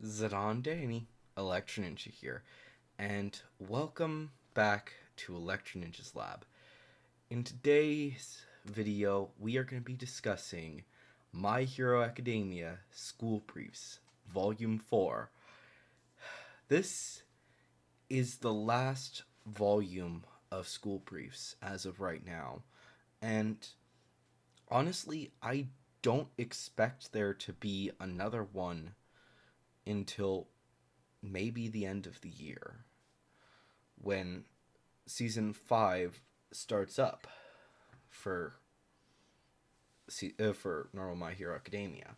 Zidane Danny, Electro Ninja here, and welcome back to Electro Ninja's Lab. In today's video, we are going to be discussing My Hero Academia School Briefs, Volume 4. This is the last volume of School Briefs as of right now, and honestly, I don't expect there to be another one until maybe the end of the year when season 5 starts up for for normal My Hero Academia.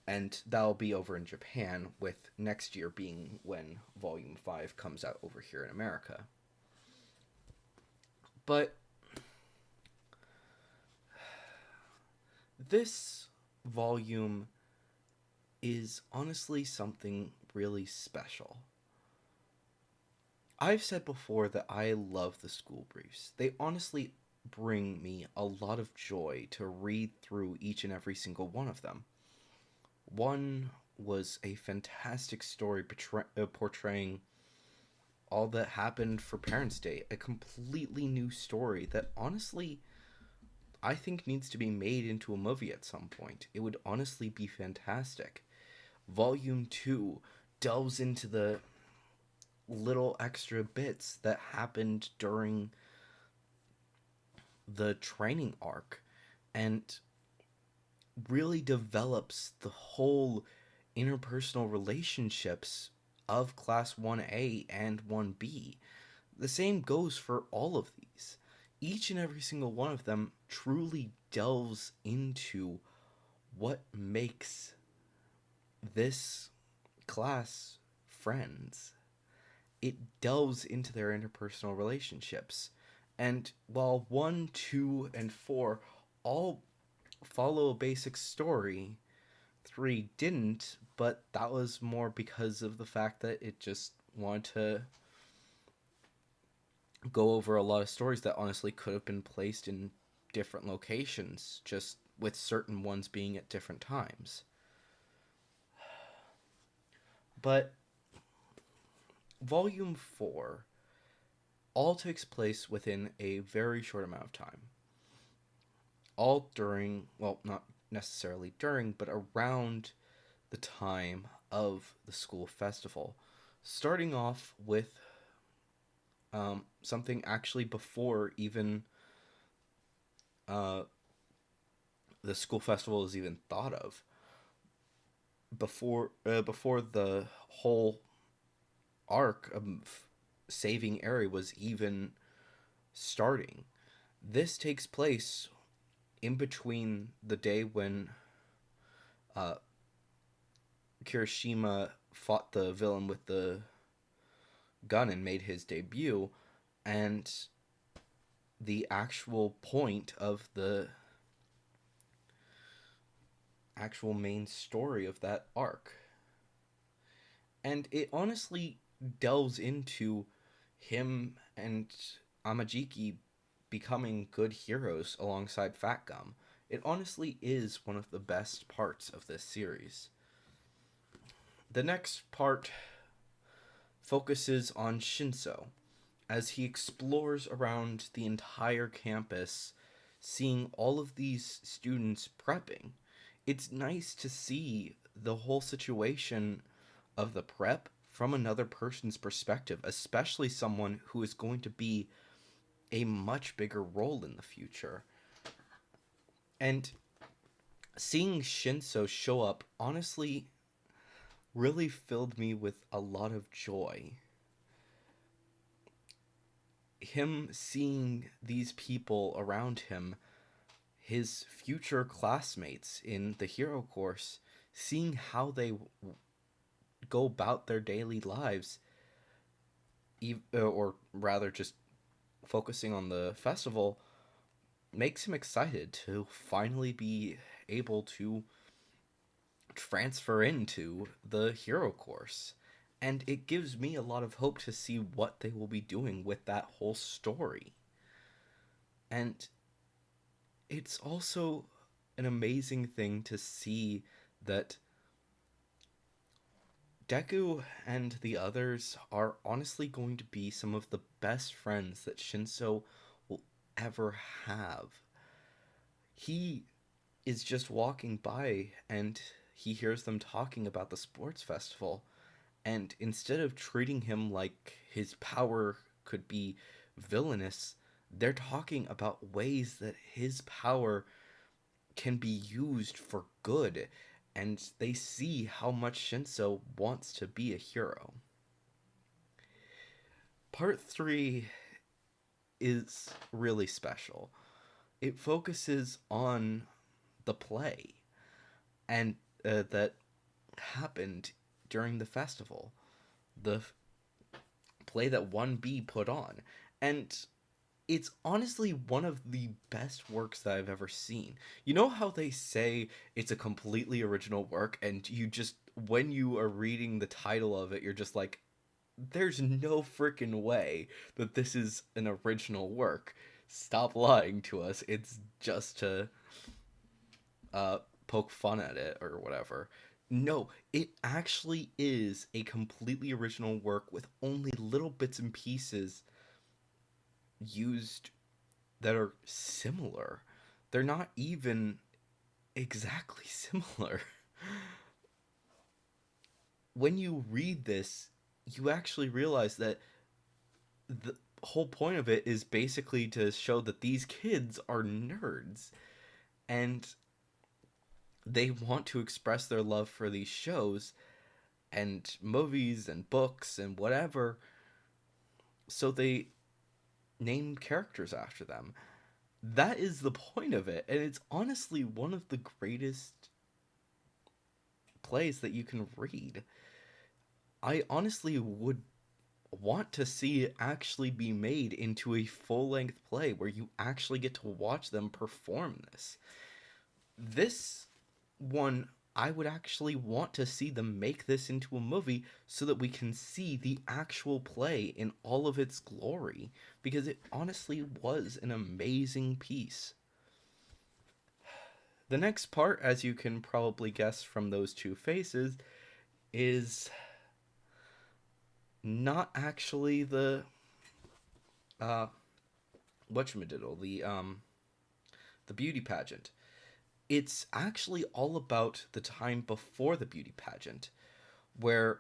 And that'll be over in Japan, with next year being when volume 5 comes out over here in America. But this volume is honestly something really special. I've said before that I love the school briefs. They honestly bring me a lot of joy to read through each and every single one of them. One was a fantastic story portraying all that happened for Parents' Day, a completely new story that honestly I think needs to be made into a movie at some point. It would honestly be fantastic. Volume 2 delves into the little extra bits that happened during the training arc and really develops the whole interpersonal relationships of Class 1A and 1B. The same goes for all of these. Each and every single one of them truly delves into what makes this class friends. It delves into their interpersonal relationships. And while 1, 2, and 4 all follow a basic story, 3 didn't, but that was more because of the fact that it just wanted to go over a lot of stories that honestly could have been placed in different locations, just with certain ones being at different times. But Volume 4 all takes place within a very short amount of time. All during, well, not necessarily during, but around the time of the school festival. Starting off with something actually before even uh, the school festival is even thought of. Before the whole arc of saving Eri was even starting. This takes place in between the day when uh, Kirishima fought the villain with the gun and made his debut, and the actual point of the actual main story of that arc. And it honestly delves into him and Amajiki becoming good heroes alongside Fat Gum. It honestly is one of the best parts of this series. The next part focuses on Shinso as he explores around the entire campus, seeing all of these students prepping. It's nice to see the whole situation of the prep from another person's perspective, especially someone who is going to be a much bigger role in the future. And seeing Shinso show up honestly really filled me with a lot of joy. Him seeing these people around him, his future classmates in the hero course, seeing how they go about their daily lives, or rather just focusing on the festival, makes him excited to finally be able to transfer into the hero course. And it gives me a lot of hope to see what they will be doing with that whole story. And it's also an amazing thing to see that Deku and the others are honestly going to be some of the best friends that Shinso will ever have. He is just walking by and he hears them talking about the sports festival. And instead of treating him like his power could be villainous, they're talking about ways that his power can be used for good. And they see how much Shinso wants to be a hero. Part 3 is really special. It focuses on the play and that happened during the festival, the play that 1B put on. And it's honestly one of the best works that I've ever seen. You know how they say it's a completely original work, and you just, when you are reading the title of it, you're just like, there's no freaking way that this is an original work. Stop lying to us. It's just to poke fun at it or whatever. No, it actually is a completely original work with only little bits and pieces used that are similar. They're not even exactly similar. When you read this, you actually realize that the whole point of it is basically to show that these kids are nerds and they want to express their love for these shows and movies and books and whatever, so they name characters after them. That is the point of it, and it's honestly one of the greatest plays that you can read. I honestly would want to see it actually be made into a full-length play where you actually get to watch them perform this. This one, I would actually want to see them make this into a movie so that we can see the actual play in all of its glory, because it honestly was an amazing piece. The next part, as you can probably guess from those two faces, is not actually uh whatchamadiddle, the beauty pageant. It's actually all about the time before the beauty pageant, where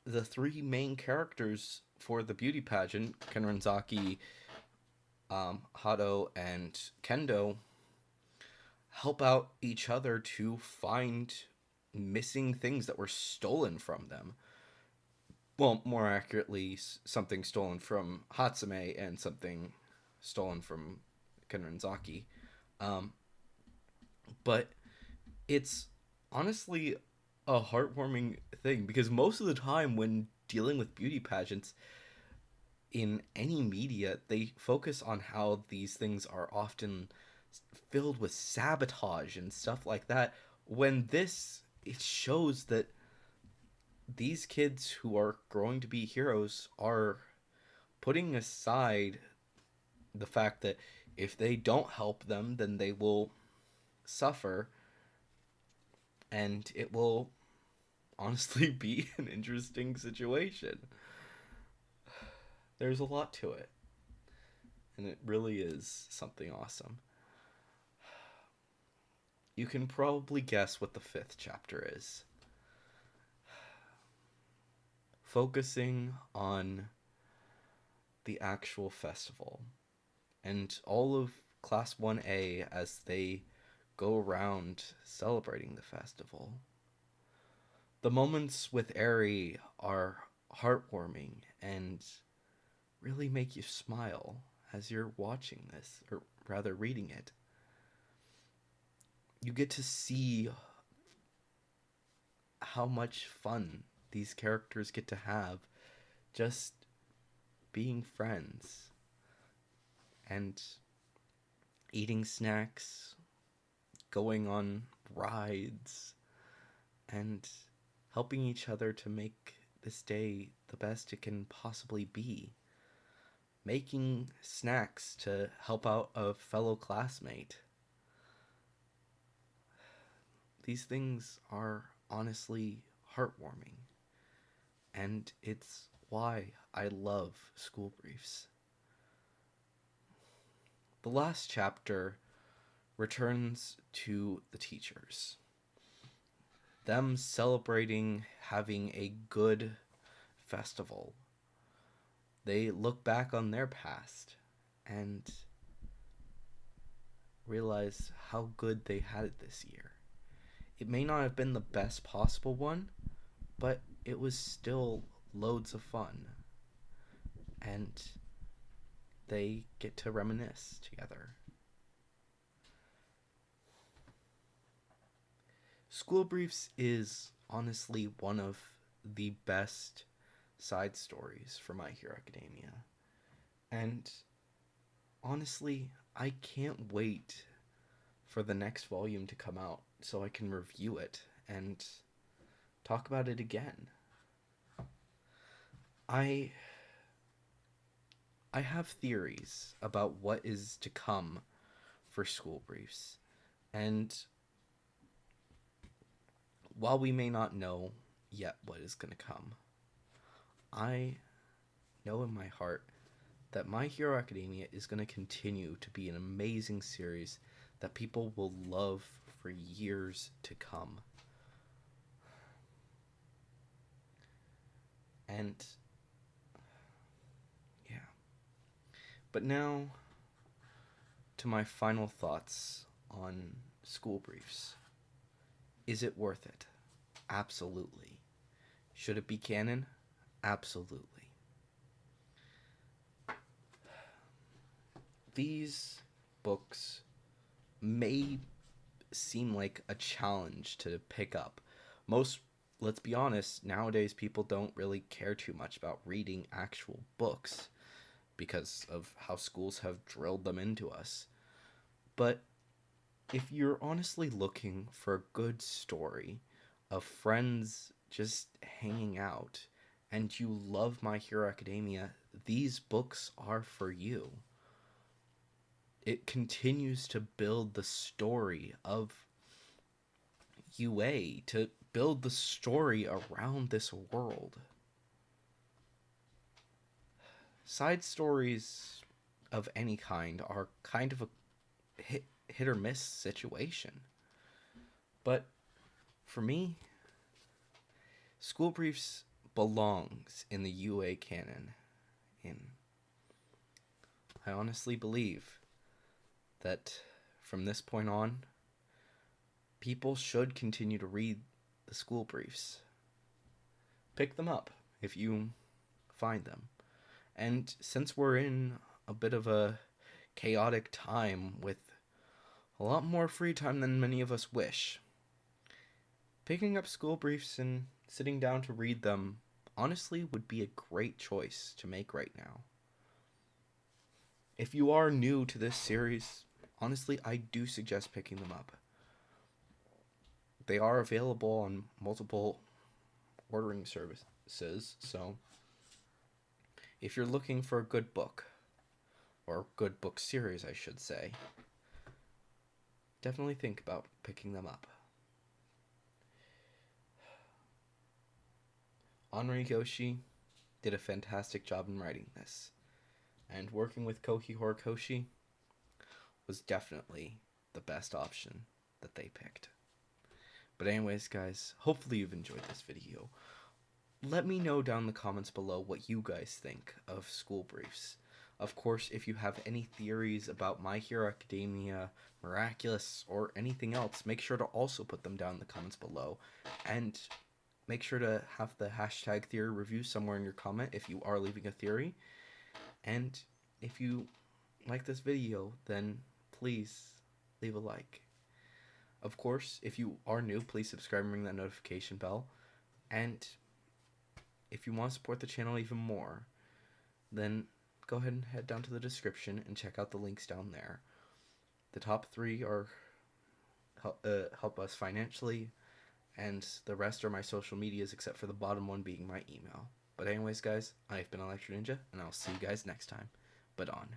the three main characters for the beauty pageant, Kenranzaki, Hado, and Kendo, help out each other to find missing things that were stolen from them. Well, more accurately, something stolen from Hatsume and something stolen from Kenranzaki. Um, but it's honestly a heartwarming thing because most of the time when dealing with beauty pageants in any media, they focus on how these things are often filled with sabotage and stuff like that. When this, it shows that these kids who are growing to be heroes are putting aside the fact that if they don't help them, then they will suffer, and it will honestly be an interesting situation. There's a lot to it, and it really is something awesome. You can probably guess what the fifth chapter is. Focusing on the actual festival and all of Class 1A as they go around celebrating the festival. The moments with Eri are heartwarming and really make you smile as you're watching this, or rather reading it. You get to see how much fun these characters get to have just being friends and eating snacks, going on rides, and helping each other to make this day the best it can possibly be. Making snacks to help out a fellow classmate. These things are honestly heartwarming. and it's why I love School Briefs. The last chapter returns to the teachers, them celebrating having a good festival. They look back on their past and realize how good they had it this year. It may not have been the best possible one, but it was still loads of fun. And they get to reminisce together. School Briefs is honestly one of the best side stories for My Hero Academia. And honestly, I can't wait for the next volume to come out so I can review it and talk about it again. I have theories about what is to come for School Briefs. And while we may not know yet what is going to come, I know in my heart that My Hero Academia is going to continue to be an amazing series that people will love for years to come. And yeah. But now to my final thoughts on School Briefs. Is it worth it? Absolutely. Should it be canon? Absolutely. These books may seem like a challenge to pick up. Let's be honest, nowadays people don't really care too much about reading actual books because of how schools have drilled them into us. But if you're honestly looking for a good story of friends just hanging out and you love My Hero Academia, these books are for you. It continues to build the story of UA, to build the story around this world. Side stories of any kind are kind of a hit or miss situation. But for me, School Briefs belongs in the UA canon. And I honestly believe that from this point on, people should continue to read the School Briefs. Pick them up if you find them. And since we're in a bit of a chaotic time with a lot more free time than many of us wish, picking up School Briefs and sitting down to read them honestly would be a great choice to make right now. If you are new to this series, honestly, I do suggest picking them up. They are available on multiple ordering services, so if you're looking for a good book, or good book series, I should say, definitely think about picking them up. Anri Yoshi did a fantastic job in writing this, and working with Koki Horikoshi was definitely the best option that they picked. But anyways, guys, hopefully you've enjoyed this video. Let me know down in the comments below what you guys think of School Briefs. Of course, if you have any theories about My Hero Academia, Miraculous, or anything else, make sure to also put them down in the comments below. And make sure to have the hashtag theory review somewhere in your comment if you are leaving a theory. And if you like this video, then please leave a like. Of course, if you are new, please subscribe and ring that notification bell. And if you want to support the channel even more, then go ahead and head down to the description and check out the links down there. The top 3 are help us financially, and the rest are my social medias, except for the bottom one being my email. But anyways, guys, I've been Electro Ninja, and I'll see you guys next time. But on.